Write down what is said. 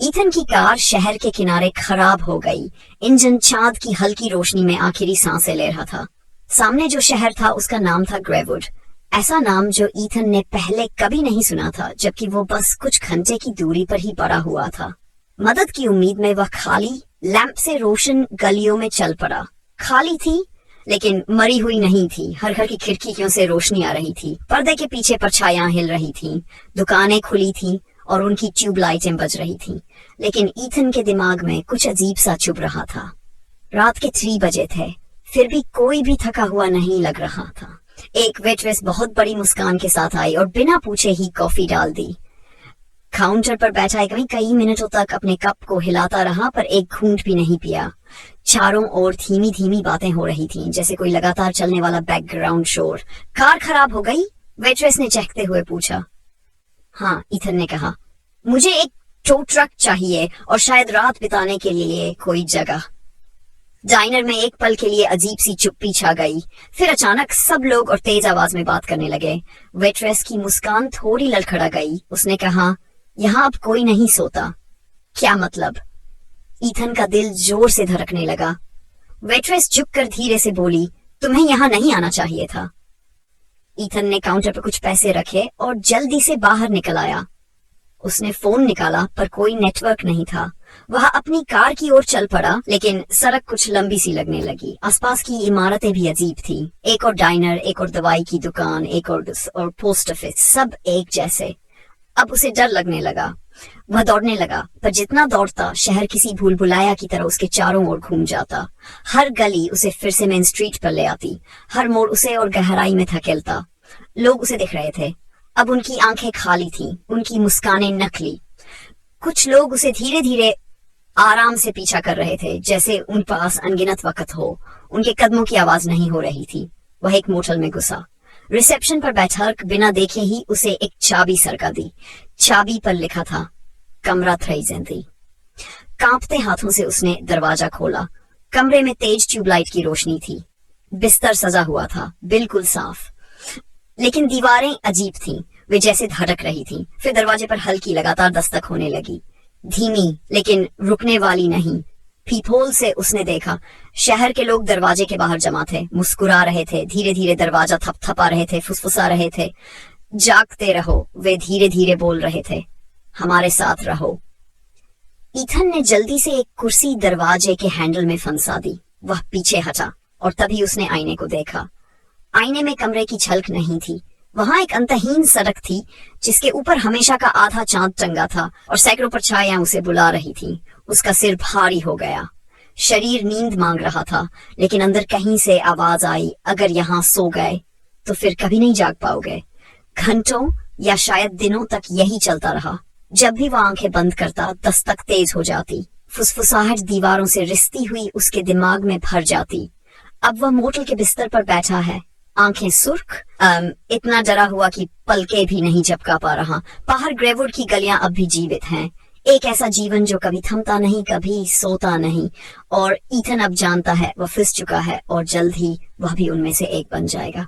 Ethan की car शहर के किनारे खराब हो गई। इंजन चांद की हल्की रोशनी में आखिरी सांसें ले रहा था। सामने जो शहर था उसका नाम था ग्रेवुड। ऐसा नाम जो ईथन ने पहले कभी नहीं सुना था, जबकि वो बस कुछ घंटे की दूरी पर ही पड़ा हुआ था। मदद की उम्मीद में वह खाली लैंप से रोशन गलियों में चल पड़ा। खाली थी लेकिन मरी हुई नहीं थी। हर घर की खिड़कियों से रोशनी आ रही थी। पर्दे के पीछे परछाइयां हिल रही थीं। दुकानें खुली थीं और उनकी ट्यूबलाइटें बज रही थीं। लेकिन ईथन के दिमाग में कुछ अजीब सा चुभ रहा था। रात के 3 बजे थे, फिर भी कोई भी थका हुआ नहीं लग रहा था। एक वेट्रेस बहुत बड़ी मुस्कान के साथ आई और बिना पूछे ही कॉफी डाल दी। काउंटर पर बैठा एक आदमी कई मिनटों तक अपने कप को हिलाता रहा, पर एक घूंट भी नहीं पिया। चारों ओर धीमी धीमी बातें हो रही थीं, जैसे कोई लगातार चलने वाला बैकग्राउंड शोर। कार खराब हो गई? वेट्रेस ने चहकते हुए पूछा। हाँ, ईथन ने कहा। मुझे एक टो ट्रक चाहिए और शायद रात बिताने के लिए कोई जगह। डाइनर में एक पल के लिए अजीब सी चुप्पी छा गई। फिर अचानक सब लोग और तेज आवाज में बात करने लगे। वेट्रेस की मुस्कान थोड़ी लड़खड़ा गई। उसने कहा, यहाँ अब कोई नहीं सोता। क्या मतलब? ईथन का दिल जोर से धड़कने लगा। वेट्रेस झुककर धीरे से बोली, तुम्हें यहाँ नहीं आना चाहिए था। ईथन ने काउंटर पर कुछ पैसे रखे और जल्दी से बाहर निकल आया। उसने फोन निकाला, पर कोई नेटवर्क नहीं था। वह अपनी कार की ओर चल पड़ा, लेकिन सड़क कुछ लंबी सी लगने लगी। आसपास की इमारतें भी अजीब थी। एक और डाइनर, एक और दवाई की दुकान, एक और पोस्ट ऑफिस, सब एक जैसे। अब उसे डर लगने लगा। वह दौड़ने लगा, पर जितना दौड़ता शहर किसी भूल भुलाया की तरह उसके चारों ओर घूम जाता। हर गली उसे फिर से मेन स्ट्रीट पर ले आती। हर मोड़ उसे और गहराई में धकेलता। लोग उसे देख रहे थे। अब उनकी आंखें खाली थीं, उनकी मुस्कानें नकली। कुछ लोग उसे धीरे धीरे आराम से पीछा कर रहे थे, जैसे उन पास अनगिनत वक्त हो। उनके कदमों की आवाज नहीं हो रही थी। वह एक मोटल में घुसा। रिसेप्शन पर बैठा बिना देखे ही उसे एक चाबी सरका दी। चाबी पर लिखा था, कमरा 3 कांपते हाथों से उसने दरवाजा खोला। कमरे में तेज ट्यूबलाइट की रोशनी थी। बिस्तर सजा हुआ था, बिल्कुल साफ, लेकिन दीवारें अजीब थीं। वे जैसे धड़क रही थीं। फिर दरवाजे पर हल्की लगातार दस्तक होने लगी, धीमी लेकिन रुकने वाली नहीं। पीपहोल से उसने देखा, शहर के लोग दरवाजे के बाहर जमा थे, मुस्कुरा रहे थे। धीरे धीरे दरवाजा थपथपा रहे थे, फुसफुसा रहे थे। जागते रहो, वे धीरे धीरे बोल रहे थे, हमारे साथ रहो। ईथन ने जल्दी से एक कुर्सी दरवाजे के हैंडल में फंसा दी। वह पीछे हटा और तभी उसने आईने को देखा। आईने में कमरे की झलक नहीं थी। वहां एक अंतहीन सड़क थी, जिसके ऊपर हमेशा का आधा चांद टंगा था और सैकड़ों परछाइयां उसे बुला रही थीं। उसका सिर भारी हो गया। शरीर नींद मांग रहा था, लेकिन अंदर कहीं से आवाज आई, अगर यहाँ सो गए तो फिर कभी नहीं जाग पाओगे। घंटों या शायद दिनों तक यही चलता रहा। जब भी वह आंखें बंद करता, दस्तक तेज हो जाती। फुसफुसाहट दीवारों से रिसती हुई उसके दिमाग में भर जाती। अब वह मोटल के बिस्तर पर बैठा है, आंखें सुर्ख, इतना डरा हुआ कि पलके भी नहीं झपका पा रहा। बाहर ग्रेवुड की गलियां अब भी जीवित हैं। एक ऐसा जीवन जो कभी थमता नहीं, कभी सोता नहीं। और ईथन अब जानता है, वह फिस चुका है और जल्द ही वह भी उनमें से एक बन जाएगा।